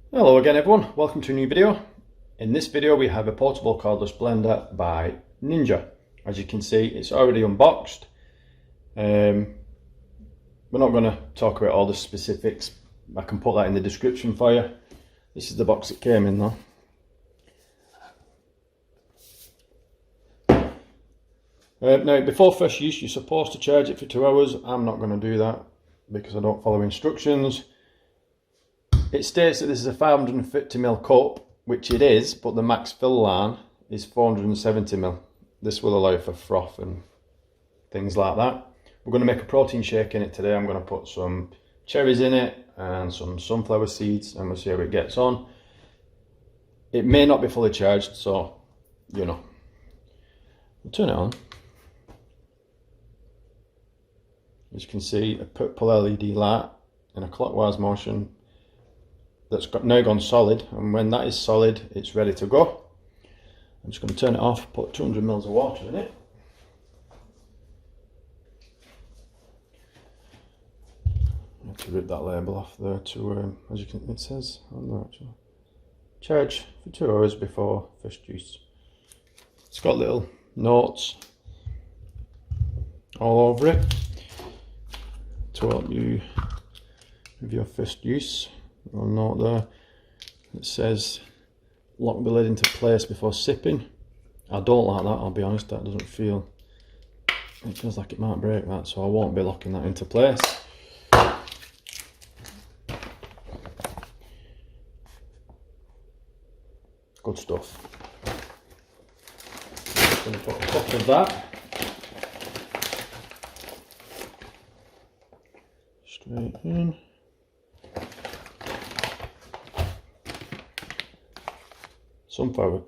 Hello again everyone, welcome to a new video. In this video we have a portable cordless blender by Ninja. As you can see, it's already unboxed. We're not going to talk about all the specifics, I can put that in the description for you. This is the box it came in though. Now before first use you're supposed to charge it for 2 hours. I'm not going to do that because I don't follow instructions. It states that this is a 550ml cup, which it is, but the max fill line is 470ml. This will allow for froth and things like that. We're going to make a protein shake in it today. I'm going to put some cherries in it and some sunflower seeds and we'll see how it gets on. It may not be fully charged, so you know. We'll turn it on. As you can see, a purple LED light in a clockwise motion that's now gone solid, and when that is solid it's ready to go. I'm just going to turn it off, put 200ml of water in it. I have to rip that label off there to, as you can, it says on there actually, charge for 2 hours before first use. It's got little notes all over it to help you with your first use. A note there that says lock the lid into place before sipping. I don't like that, I'll be honest. That doesn't feel, it feels like it might break that, so I won't be locking that into place. Good stuff. Just going to put a cup of that straight in.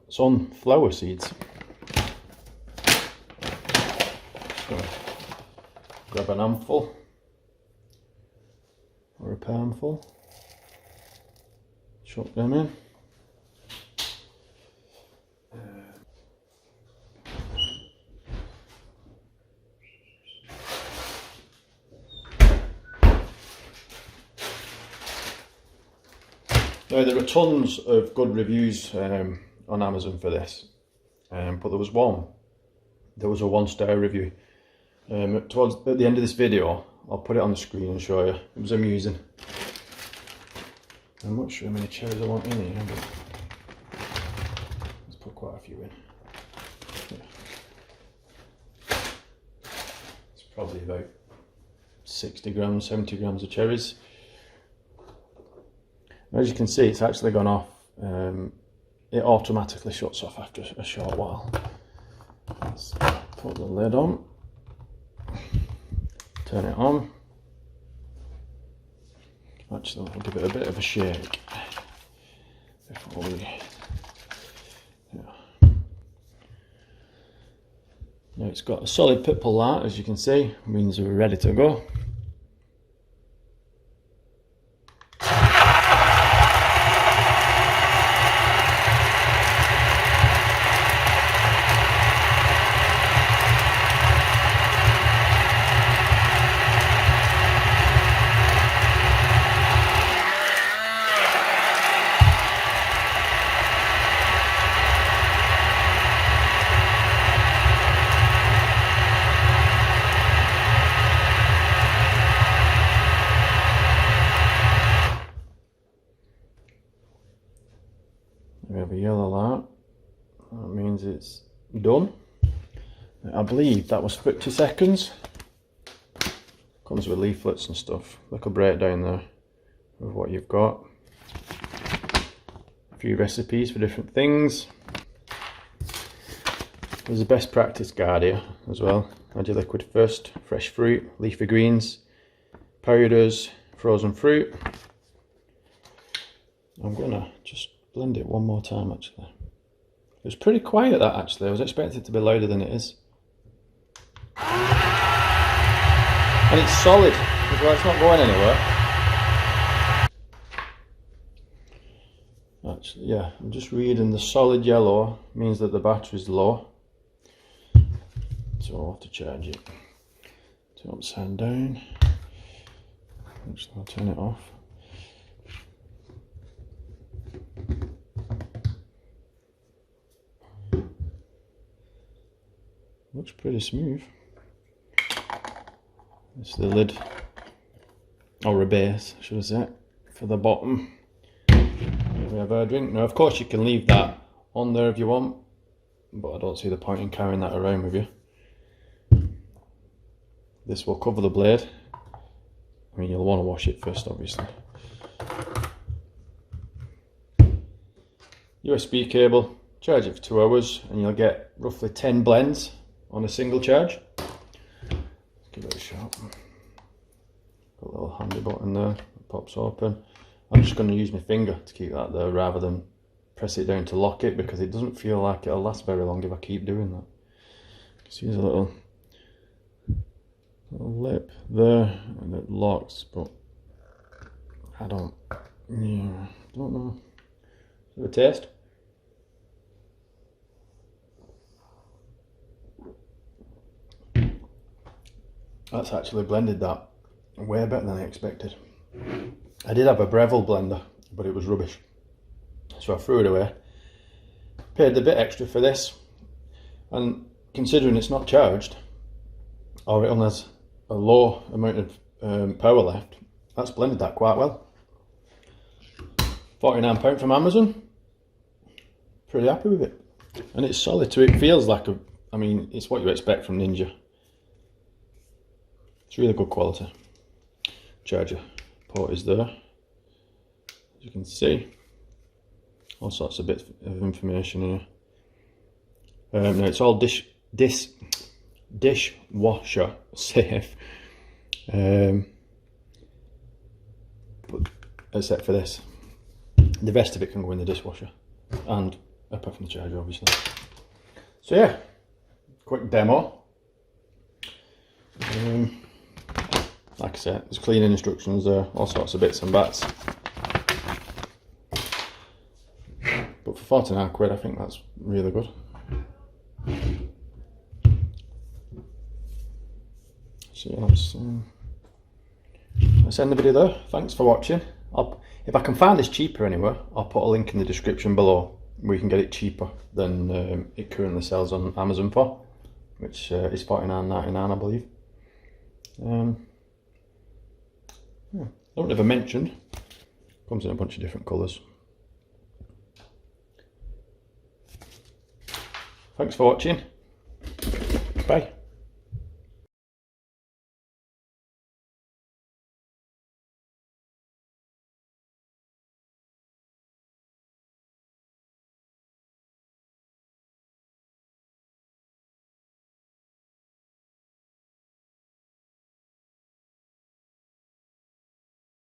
Sunflower seeds. Grab an handful or a palmful, chuck them in. Now there are tons of good reviews on Amazon for this, but there was a 1-star review. At the end of this video I'll put it on the screen and show you. It was amusing. I'm not sure how many cherries I want in here, but let's put quite a few in. It's probably about 60 grams, 70 grams of cherries. As you can see, it's actually gone off. It automatically shuts off after a short while. Let's put the lid on, turn it on. Actually, I'll give it a bit of a shake before we. Yeah. Now it's got a solid purple light, as you can see, means we're ready to go. We have a yellow light, that means it's done. I believe that was 50 seconds. Comes with leaflets and stuff, like a breakdown there of what you've got. A few recipes for different things. There's a best practice guide here as well. Add your liquid first, fresh fruit, leafy greens, powders, frozen fruit. I'm gonna just blend it one more time actually. It was pretty quiet that actually, I was expecting it to be louder than it is. And it's solid, as well, it's not going anywhere. Actually, yeah, I'm just reading the solid yellow means that the battery's low. So I'll have to charge it. Turn upside down. Actually, I'll turn it off. looks pretty smooth. This is the lid, or a base, should I say, for the bottom. Here we have our drink. Now, of course, you can leave that on there if you want, but I don't see the point in carrying that around with you. This will cover the blade. I mean, you'll want to wash it first, obviously. USB cable, charge it for 2 hours, and you'll get roughly 10 blends on a single charge. Let's give it a shot. Got a little handy button there, it pops open. I'm just going to use my finger to keep that there rather than press it down to lock it, because it doesn't feel like it'll last very long if I keep doing that. See, there's a little lip there and it locks, but I don't know. Have a taste. That's actually blended that way better than I expected. I did have a Breville blender, but it was rubbish, so I threw it away. Paid a bit extra for this, and considering it's not charged, or it only has a low amount of power left, that's blended that quite well. £49 from Amazon. Pretty happy with it, and it's solid too. It feels like I mean, it's what you expect from Ninja. It's really good quality. Charger port is there, as you can see. All sorts of bits of information here. Now it's all dishwasher safe, but except for this, the rest of it can go in the dishwasher, and apart from the charger, obviously. So yeah, quick demo. Like I said, there's cleaning instructions there, all sorts of bits and bats. But for £49, I think that's really good. So yeah, let's end the video there. Thanks for watching. If I can find this cheaper anywhere, I'll put a link in the description below where you can get it cheaper than it currently sells on Amazon for, which is £49.99, I believe. Yeah, I don't ever mentioned, comes in a bunch of different colours. Thanks for watching. Bye.